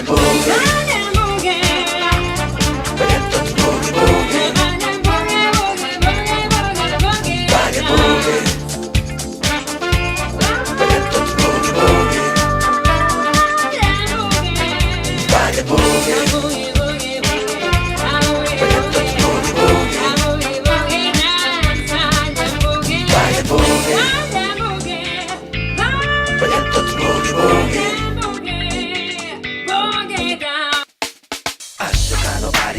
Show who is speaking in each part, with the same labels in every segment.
Speaker 1: Boogie boogie, bring it to boogie boogie, boogie boogie, bring it to boogie boogie, boogie boogie, bring it to boogie boogie, boogie boogie, bring it to boogie boogie.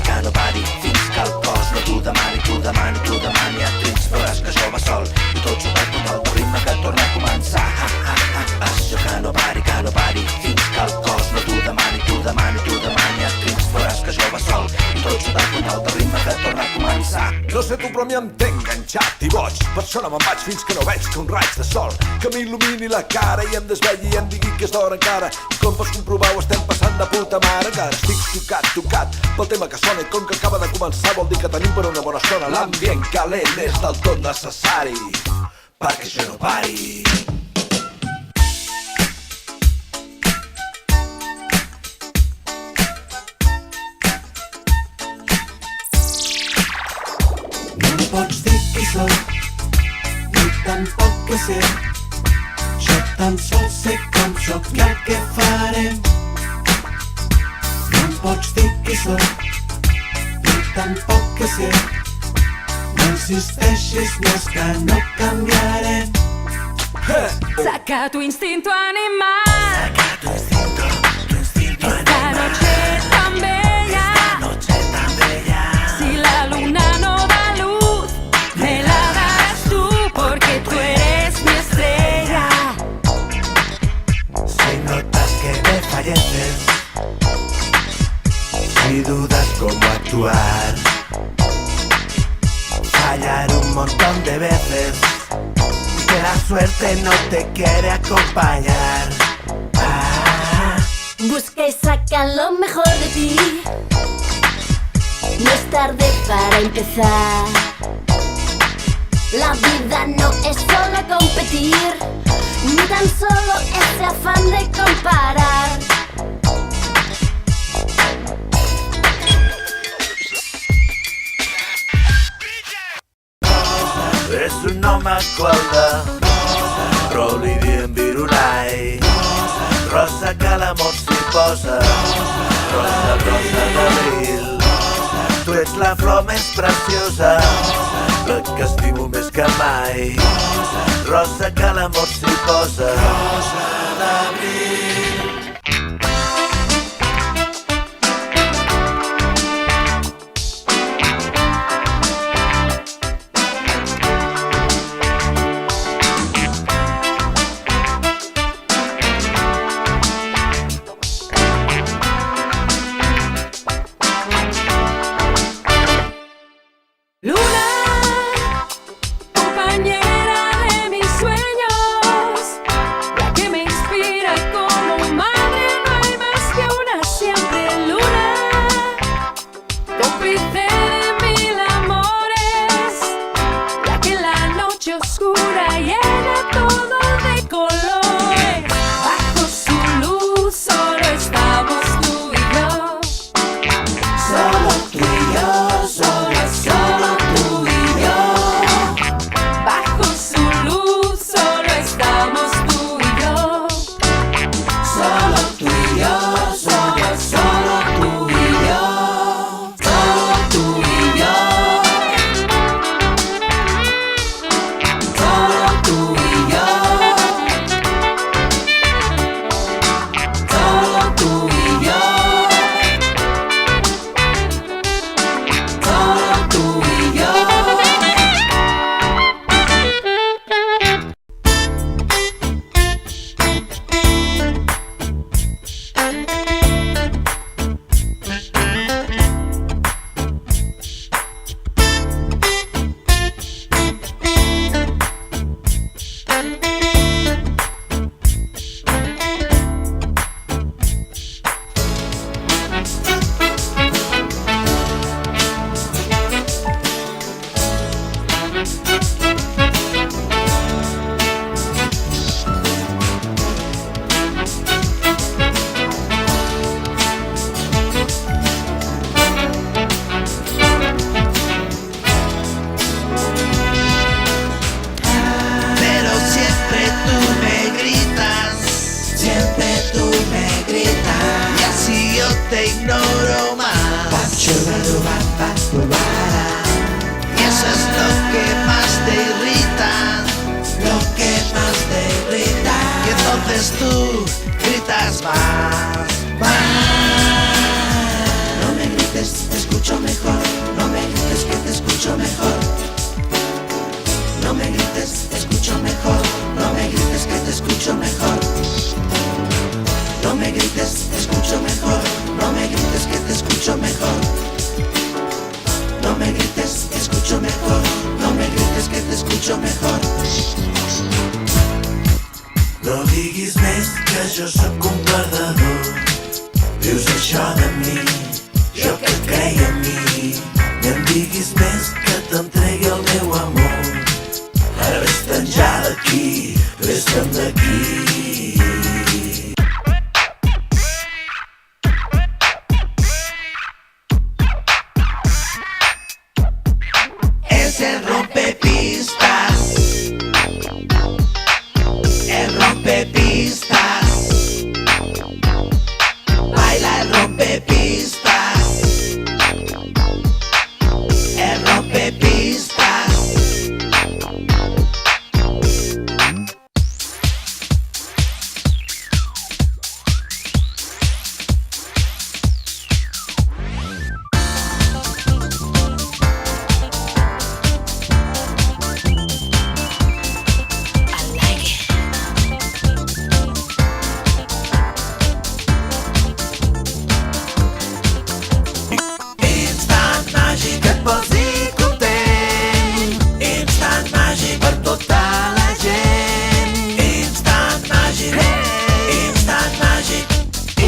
Speaker 1: Que no pari, fins que el cos no t'ho demani, t'ho demani, t'ho demani a crits. Veuràs que això va sol i tot jugat amb el ritme que torna a començar. Això que no pari, fins que el cos no t'ho demani, t'ho demani, t'ho demani a crits. Veuràs que això va sol i tot jugat amb el ritme que torna a començar.
Speaker 2: No sé tu però a mi em té enganxat i boig. Per això no me'n vaig fins que no veig que un raig de sol que m'il·lumini la cara i em desvelli i em digui que és d'hora encara. I com pots comprovar ho estem passant de puta mare. Encara estic tocat pel tema que sona i com que acaba de començar vol dir que tenim per una bona estona. L'ambient calent és del tot necessari perquè això no pari.
Speaker 3: No em pots dir qui soc, ni tampoc què sé. Jo tan sols sé com soc i el que farem. No em pots dir qui soc, ni tampoc què sé. No insisteixis més que no canviarem.
Speaker 4: Saca tu instinto animal. Esta noche tan bella. Si la luna no da luz, me la darás tú porque tú eres mi estrella.
Speaker 3: Si notas que me falleces, si dudas cómo actuar, fallar un montón de veces, que la suerte no te quiere acompañar.
Speaker 5: Busca y saca lo mejor de ti. No es tarde para empezar. La vida no es solo competir, ni tan solo ese afán de comparar.
Speaker 3: És un home qualde, però li diem virulai. Rosa que l'amor s'hi posa, rosa, rosa d'abril. Tu ets la flor més preciosa, la que estimo més que mai. Rosa que l'amor s'hi posa, rosa d'abril.
Speaker 4: Luna, compañera de mis sueños, la que me inspira con
Speaker 3: te ignoro más. Y eso es lo que más te irrita, lo que más te irrita. Y entonces tú gritas más, más.
Speaker 1: No me grites, te escucho mejor. No me grites que te escucho mejor. No me grites, te escucho mejor. No me grites que te escucho mejor. No me grites, te escucho mejor. No me grites que te escucho mejor. No me grites, te escucho mejor. No me grites que te escucho mejor.
Speaker 3: No diguis més que jo sóc un perdedor. Dius això de mi, jo que et creia en mi. Ni em diguis més que t'entregui el meu amor. Ara vés-te'n ja d'aquí, vés-te'n d'aquí.
Speaker 1: Es el rompepistas. El rompepistas. Baila el rompepistas. El rompepistas.
Speaker 3: Instant màgic que et posi content. Instant màgic per tota la gent. Instant màgic, instant màgic.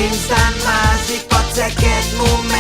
Speaker 3: Instant màgic pot ser aquest moment.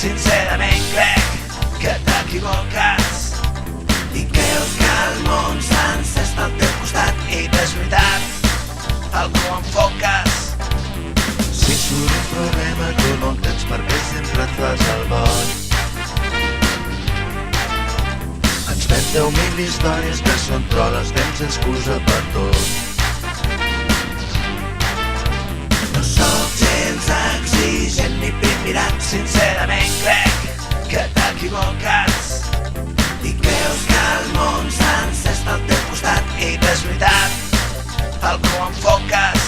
Speaker 3: Sincerament crec que t'equivoques i creus que el món sencer està al teu costat i que és veritat el que ho enfoques. Si surt un problema tu no entens per què sempre et fas el boig. Ens fem 10.000 històries que són troles, tens excusa per tot. No sóc gens exigent ni pit-mirat, sincerament crec que t'equivoques i creus que el món sencer està al teu costat i que és veritat el que ho enfoques.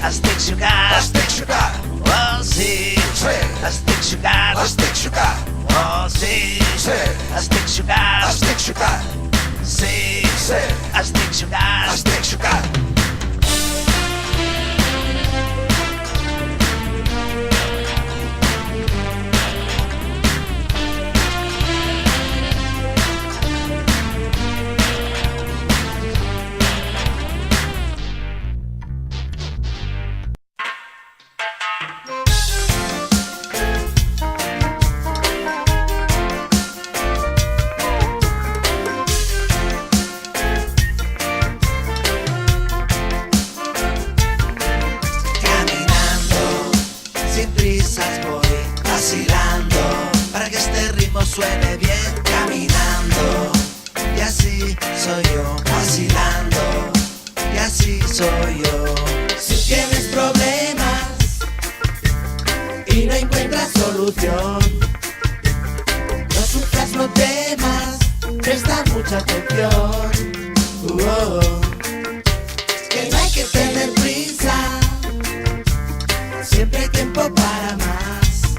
Speaker 3: Estic xocat,
Speaker 2: Estic xocat,
Speaker 3: oh sí,
Speaker 2: sí,
Speaker 3: estic xocat,
Speaker 2: estic xocat,
Speaker 3: oh sí,
Speaker 2: sí,
Speaker 3: estic xocat,
Speaker 2: estic xocat,
Speaker 3: sí,
Speaker 2: sí,
Speaker 3: estic xocat.
Speaker 2: estic xocat.
Speaker 3: Suene bien caminando y así soy yo, vacilando y así soy yo.
Speaker 1: Si tienes problemas,
Speaker 3: y no encuentras solución. No sufras, no temas, presta mucha atención. Que no hay que tener prisa, siempre hay tiempo para más.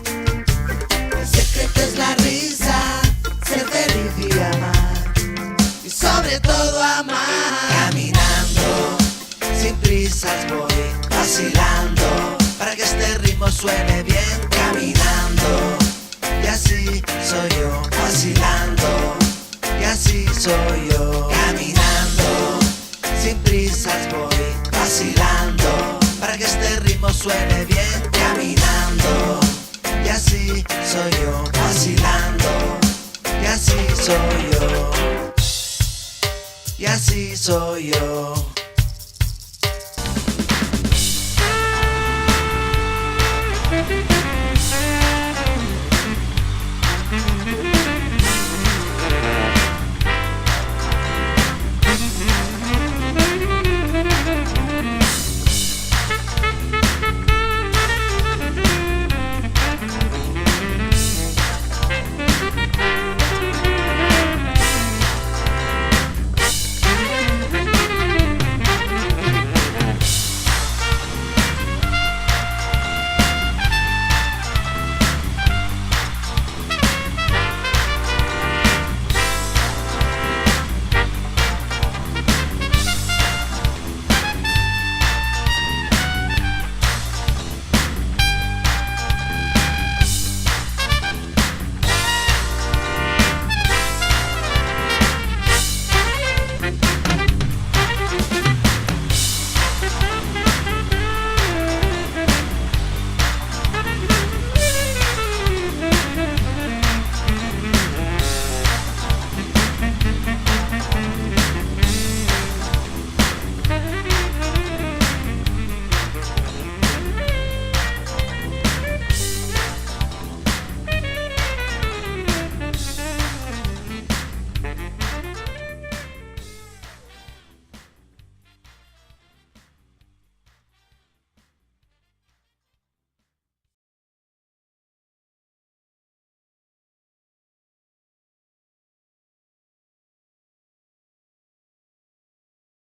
Speaker 3: El secreto es la risa, ser feliz y amar, y sobre todo amar. Caminando, sin prisas voy, vacilando, para que este ritmo suene bien. Caminando, y así soy yo, vacilando, y así soy yo. Caminando, sin prisas voy, vacilando, para que este ritmo suene bien. Caminando, y así soy yo, vacilando, y así soy yo, y así soy yo.